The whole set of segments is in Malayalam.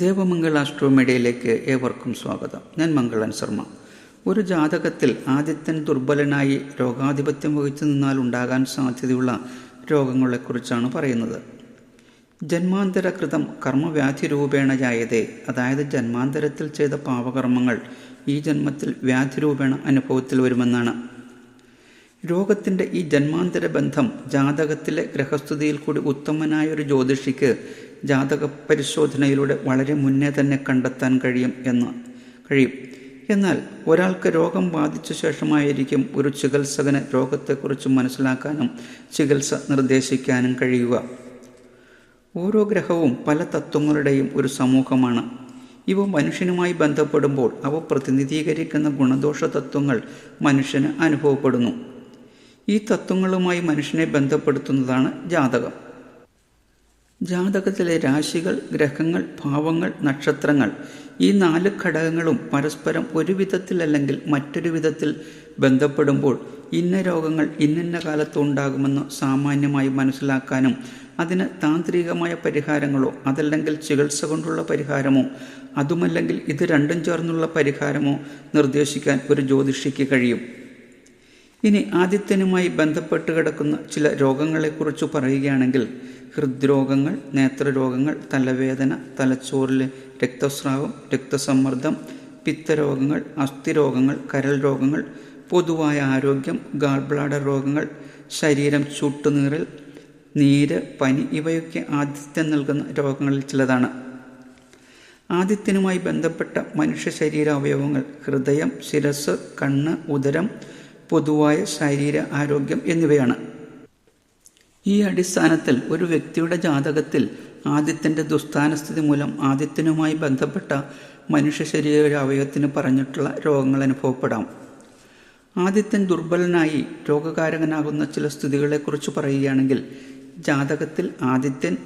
ദേവമംഗൾ ആസ്ട്രോമീഡിയയിലേക്ക് ഏവർക്കും സ്വാഗതം. ഞാൻ മംഗളൻ ശർമ്മ. ഒരു ജാതകത്തിൽ ആദിത്യൻ ദുർബലനായി രോഗാധിപത്യം വഹിച്ചു നിന്നാൽ ഉണ്ടാകാൻ സാധ്യതയുള്ള രോഗങ്ങളെക്കുറിച്ചാണ് പറയുന്നത്. ജന്മാന്തരകൃതം കർമ്മവ്യാധി രൂപേണ ജായതേ, അതായത് ജന്മാന്തരത്തിൽ ചെയ്ത പാപകർമ്മങ്ങൾ ഈ ജന്മത്തിൽ വ്യാധി രൂപേണ അനുഭവത്തിൽ വരുമെന്നാണ്. രോഗത്തിൻ്റെ ഈ ജന്മാന്തര ബന്ധം ജാതകത്തിലെ ഗ്രഹസ്ഥിതിയിൽ കൂടി ഉത്തമനായൊരു ജ്യോതിഷിക്ക് ജാതക പരിശോധനയിലൂടെ വളരെ മുന്നേ തന്നെ കണ്ടെത്താൻ കഴിയും. എന്നാൽ ഒരാൾക്ക് രോഗം ബാധിച്ച ശേഷമായിരിക്കും ഒരു ചികിത്സകന് രോഗത്തെക്കുറിച്ച് മനസ്സിലാക്കാനും ചികിത്സ നിർദ്ദേശിക്കാനും കഴിയുക. ഓരോ ഗ്രഹവും പല തത്വങ്ങളുടെയും ഒരു സമൂഹമാണ്. ഇവ മനുഷ്യനുമായി ബന്ധപ്പെടുമ്പോൾ അവ പ്രതിനിധീകരിക്കുന്ന ഗുണദോഷ തത്വങ്ങൾ മനുഷ്യന് അനുഭവപ്പെടുന്നു. ഈ തത്വങ്ങളുമായി മനുഷ്യനെ ബന്ധപ്പെടുത്തുന്നതാണ് ജാതകം. ജാതകത്തിലെ രാശികൾ, ഗ്രഹങ്ങൾ, ഭാവങ്ങൾ, നക്ഷത്രങ്ങൾ, ഈ 4 ഘടകങ്ങളും പരസ്പരം ഒരു വിധത്തിലല്ലെങ്കിൽ മറ്റൊരു വിധത്തിൽ ബന്ധപ്പെടുമ്പോൾ ഇന്ന രോഗങ്ങൾ ഇന്ന കാലത്ത് ഉണ്ടാകുമെന്ന് സാമാന്യമായി മനസ്സിലാക്കാനും അതിന് താന്ത്രികമായ പരിഹാരങ്ങളോ അതല്ലെങ്കിൽ ചികിത്സ കൊണ്ടുള്ള പരിഹാരമോ അതുമല്ലെങ്കിൽ ഇത് രണ്ടും ചേർന്നുള്ള പരിഹാരമോ നിർദ്ദേശിക്കാൻ ഒരു ജ്യോതിഷിക്ക് കഴിയും. ഇനി ആദിത്യനുമായി ബന്ധപ്പെട്ട് കിടക്കുന്ന ചില രോഗങ്ങളെക്കുറിച്ച് പറയുകയാണെങ്കിൽ ഹൃദ്രോഗങ്ങൾ, നേത്രരോഗങ്ങൾ, തലവേദന, തലച്ചോറിലെ രക്തസ്രാവം, രക്തസമ്മർദ്ദം, പിത്തരോഗങ്ങൾ, അസ്ഥിരോഗങ്ങൾ, കരൾ രോഗങ്ങൾ, പൊതുവായ ആരോഗ്യം, ഗാൾ ബ്ലാഡർ രോഗങ്ങൾ, ശരീരം ചുട്ടുനീറൽ, നീര്, പനി ഇവയൊക്കെ ആദിത്യൻ നൽകുന്ന രോഗങ്ങളിൽ ചിലതാണ്. ആദിത്യനുമായി ബന്ധപ്പെട്ട മനുഷ്യ ശരീര അവയവങ്ങൾ ഹൃദയം, ശിരസ്, കണ്ണ്, ഉദരം, പൊതുവായ ശരീര ആരോഗ്യം എന്നിവയാണ്. ഈ അടിസ്ഥാനത്തിൽ ഒരു വ്യക്തിയുടെ ജാതകത്തിൽ ആദിത്യൻ്റെ ദുസ്ഥാനസ്ഥിതി മൂലം ആദിത്യനുമായി ബന്ധപ്പെട്ട മനുഷ്യ ശരീര അവയവത്തിന് പറഞ്ഞിട്ടുള്ള രോഗങ്ങൾ അനുഭവപ്പെടാം. ആദിത്യൻ ദുർബലനായി രോഗകാരകനാകുന്ന ചില സ്ഥിതികളെക്കുറിച്ച് പറയുകയാണെങ്കിൽ ജാതകത്തിൽ ആദിത്യൻ,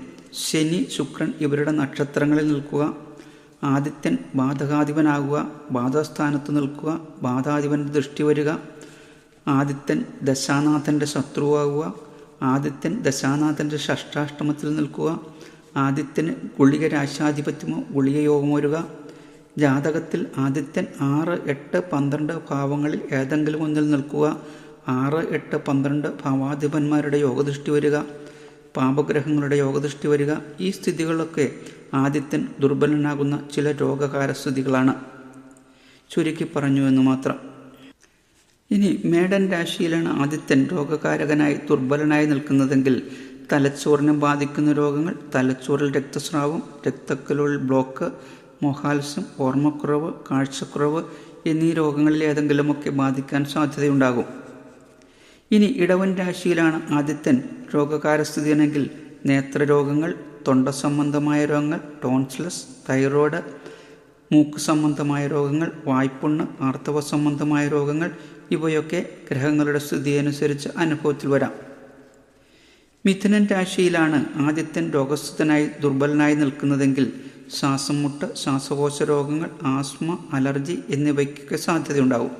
ശനി, ശുക്രൻ ഇവരുടെ നക്ഷത്രങ്ങളിൽ നിൽക്കുക, ആദിത്യൻ ബാധകാധിപനാകുക, ബാധാസ്ഥാനത്ത് നിൽക്കുക, ബാധാധിപൻ്റെ ദൃഷ്ടി വരിക, ആദിത്യൻ ദശാനാഥൻ്റെ ശത്രുവാകുക, ആദിത്യൻ ദശാനാഥൻ്റെ ഷഷ്ടാഷ്ടമത്തിൽ നിൽക്കുക, ആദിത്യന് ഗുളിക രാശാധിപത്യമോ ഗുളികയോഗമോ വരിക, ജാതകത്തിൽ ആദിത്യൻ 6, 8, 12 ഭാവങ്ങളിൽ ഏതെങ്കിലും ഒന്നിൽ നിൽക്കുക, 6, 8, 12 ഭാവാധിപന്മാരുടെ യോഗദൃഷ്ടി വരിക, പാപഗ്രഹങ്ങളുടെ യോഗദൃഷ്ടി വരിക, ഈ സ്ഥിതികളൊക്കെ ആദിത്യൻ ദുർബലനാകുന്ന ചില രോഗകാരസ്ഥിതികളാണ്. ചുരുക്കി പറഞ്ഞു എന്ന് മാത്രം. ഇനി മേടൻ രാശിയിലാണ് ആദിത്യൻ രോഗകാരകനായി ദുർബലനായി നിൽക്കുന്നതെങ്കിൽ തലച്ചോറിനെ ബാധിക്കുന്ന രോഗങ്ങൾ, തലച്ചോറിൽ രക്തസ്രാവം, രക്തക്കുഴൽ ബ്ലോക്ക്, മോഹാത്സ്യം, ഓർമ്മക്കുറവ്, കാഴ്ചക്കുറവ് എന്നീ രോഗങ്ങളിൽ ഏതെങ്കിലുമൊക്കെ ബാധിക്കാൻ സാധ്യതയുണ്ടാകും. ഇനി ഇടവൻ രാശിയിലാണ് ആദിത്യൻ രോഗകാരസ്ഥിതിയാണെങ്കിൽ നേത്രരോഗങ്ങൾ, തൊണ്ട സംബന്ധമായ രോഗങ്ങൾ, ടോൺസിലസ്, തൈറോയ്ഡ്, മൂക്ക് സംബന്ധമായ രോഗങ്ങൾ, വായ്പുണ്ണ്, ആർത്തവ സംബന്ധമായ രോഗങ്ങൾ ഇവയൊക്കെ ഗ്രഹങ്ങളുടെ സ്ഥിതിയനുസരിച്ച് അനുഭവത്തിൽ വരാം. മിഥുനൻ രാശിയിലാണ് ആദിത്യൻ രോഗസ്ഥനായി ദുർബലനായി നിൽക്കുന്നതെങ്കിൽ ശ്വാസം മുട്ട്, ശ്വാസകോശ രോഗങ്ങൾ, ആസ്മ, അലർജി എന്നിവയ്ക്കൊക്കെ സാധ്യതയുണ്ടാവും.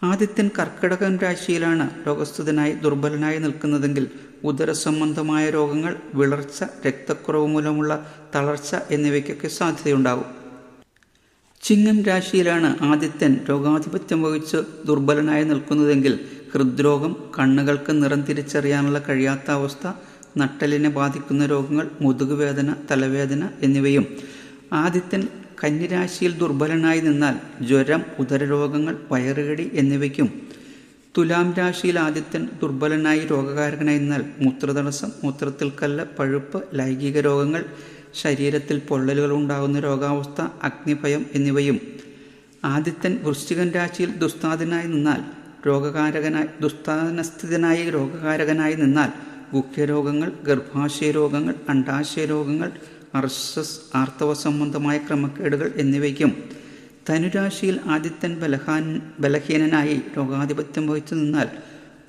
ആദിത്യൻ കർക്കിടകൻ രാശിയിലാണ് രോഗസ്ഥനായി ദുർബലനായി നിൽക്കുന്നതെങ്കിൽ ഉദരസംബന്ധമായ രോഗങ്ങൾ, വിളർച്ച, രക്തക്കുറവ് മൂലമുള്ള തളർച്ച എന്നിവയ്ക്കൊക്കെ സാധ്യതയുണ്ടാകും. ചിങ്ങം രാശിയിലാണ് ആദിത്യൻ രോഗാധിപത്യം വഹിച്ച് ദുർബലനായി നിൽക്കുന്നതെങ്കിൽ ഹൃദ്രോഗം, കണ്ണുകൾക്ക് നിറം തിരിച്ചറിയാനുള്ള കഴിയാത്ത അവസ്ഥ, നട്ടലിനെ ബാധിക്കുന്ന രോഗങ്ങൾ, മുതുകുവേദന, തലവേദന എന്നിവയും. ആദിത്യൻ കന്നിരാശിയിൽ ദുർബലനായി നിന്നാൽ ജ്വരം, ഉദരരോഗങ്ങൾ, വയറുകടി എന്നിവയ്ക്കും. തുലാം രാശിയിൽ ആദിത്യൻ ദുർബലനായി രോഗകാരകനായി നിന്നാൽ മൂത്രതടസ്സം, മൂത്രത്തിൽ കല്ല്, പഴുപ്പ്, ലൈംഗിക രോഗങ്ങൾ, ശരീരത്തിൽ പൊള്ളലുകൾ ഉണ്ടാകുന്ന രോഗാവസ്ഥ, അഗ്നിഭയം എന്നിവയും. ആദിത്യൻ വൃശ്ചികൻ രാശിയിൽ ദുസ്ഥാനസ്ഥിതനായി രോഗകാരകനായി നിന്നാൽ ഗുഹ്യരോഗങ്ങൾ, ഗർഭാശയ രോഗങ്ങൾ, അണ്ഡാശയ രോഗങ്ങൾ, അർശസ്, ആർത്തവ സംബന്ധമായ ക്രമക്കേടുകൾ എന്നിവയ്ക്കും. ധനുരാശിയിൽ ആദിത്യൻ ബലഹീനനായി രോഗാധിപത്യം വഹിച്ചു നിന്നാൽ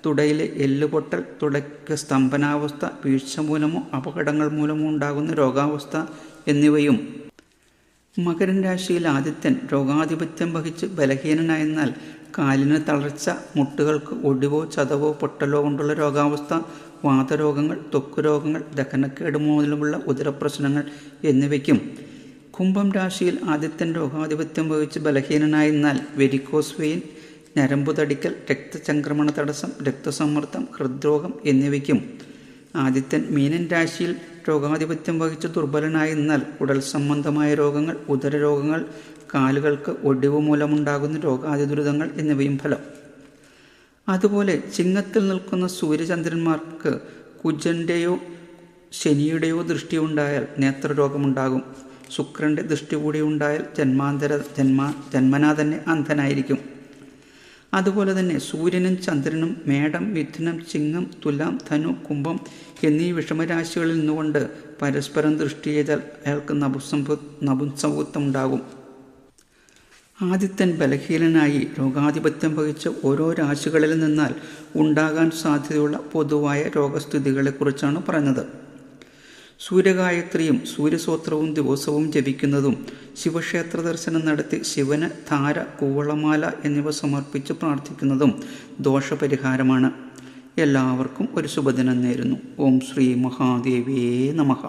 തുടയിലെ എല്ലുപൊട്ടൽ, തുടയ്ക്ക് സ്തംഭനാവസ്ഥ, വീഴ്ച മൂലമോ അപകടങ്ങൾ മൂലമോ ഉണ്ടാകുന്ന രോഗാവസ്ഥ എന്നിവയും. മകരൻ രാശിയിൽ ആദിത്യൻ രോഗാധിപത്യം വഹിച്ച് ബലഹീനനായെന്നാൽ കാലിന് തളർച്ച, മുട്ടുകൾക്ക് ഒടിവോ ചതവോ പൊട്ടലോ കൊണ്ടുള്ള രോഗാവസ്ഥ, വാതരോഗങ്ങൾ, ത്വക്ക് രോഗങ്ങൾ, ദഹനക്കേട് മൂലമുള്ള ഉദരപ്രശ്നങ്ങൾ എന്നിവയ്ക്കും. കുംഭം രാശിയിൽ ആദിത്യൻ രോഗാധിപത്യം വഹിച്ച് ബലഹീനനായിരുന്നാൽ വെരിക്കോസ് വെയിൻ, ഞരമ്പു തടിക്കൽ, രക്തചംക്രമണ തടസ്സം, രക്തസമ്മർദ്ദം, ഹൃദ്രോഗം എന്നിവയ്ക്കും ആദിത്യൻ മീനൻ രാശിയിൽ രോഗാധിപത്യം വഹിച്ച് ദുർബലനായിരുന്നാൽ കുടൽ സംബന്ധമായ രോഗങ്ങൾ, ഉദരരോഗങ്ങൾ, കാലുകൾക്ക് ഒടിവ് മൂലമുണ്ടാകുന്ന രോഗാതിദുരിതങ്ങൾ എന്നിവയും ഫലം. അതുപോലെ ചിങ്ങത്തിൽ നിൽക്കുന്ന സൂര്യചന്ദ്രന്മാർക്ക് കുജൻ്റെയോ ശനിയുടെയോ ദൃഷ്ടി ഉണ്ടായാൽ നേത്രരോഗമുണ്ടാകും. ശുക്രൻ്റെ ദൃഷ്ടി കൂടി ഉണ്ടായാൽ ജന്മനാ തന്നെ അന്ധനായിരിക്കും. അതുപോലെ തന്നെ സൂര്യനും ചന്ദ്രനും മേടം, മിഥുനം, ചിങ്ങം, തുലാം, ധനു, കുംഭം എന്നീ വിഷമരാശികളിൽ നിന്നുകൊണ്ട് പരസ്പരം ദൃഷ്ടി ചെയ്താൽ അയാൾക്ക് നപുംസകത്വം ഉണ്ടാകും. ആദിത്യൻ ബലഹീനനായി രോഗാധിപത്യം വഹിച്ച് ഓരോ രാശികളിൽ നിന്നാൽ ഉണ്ടാകാൻ സാധ്യതയുള്ള പൊതുവായ രോഗസ്ഥിതികളെക്കുറിച്ചാണ് പറഞ്ഞത്. സൂര്യഗായത്രിയും സൂര്യസ്തോത്രവും ദിവസവും ജപിക്കുന്നതും ശിവക്ഷേത്ര ദർശനം നടത്തി ശിവന് ധാര, കൂവളമാല എന്നിവ സമർപ്പിച്ച് പ്രാർത്ഥിക്കുന്നതും ദോഷപരിഹാരമാണ്. എല്ലാവർക്കും ഒരു ശുഭദിനം നേരുന്നു. ഓം ശ്രീ മഹാദേവിയേ നമഃ.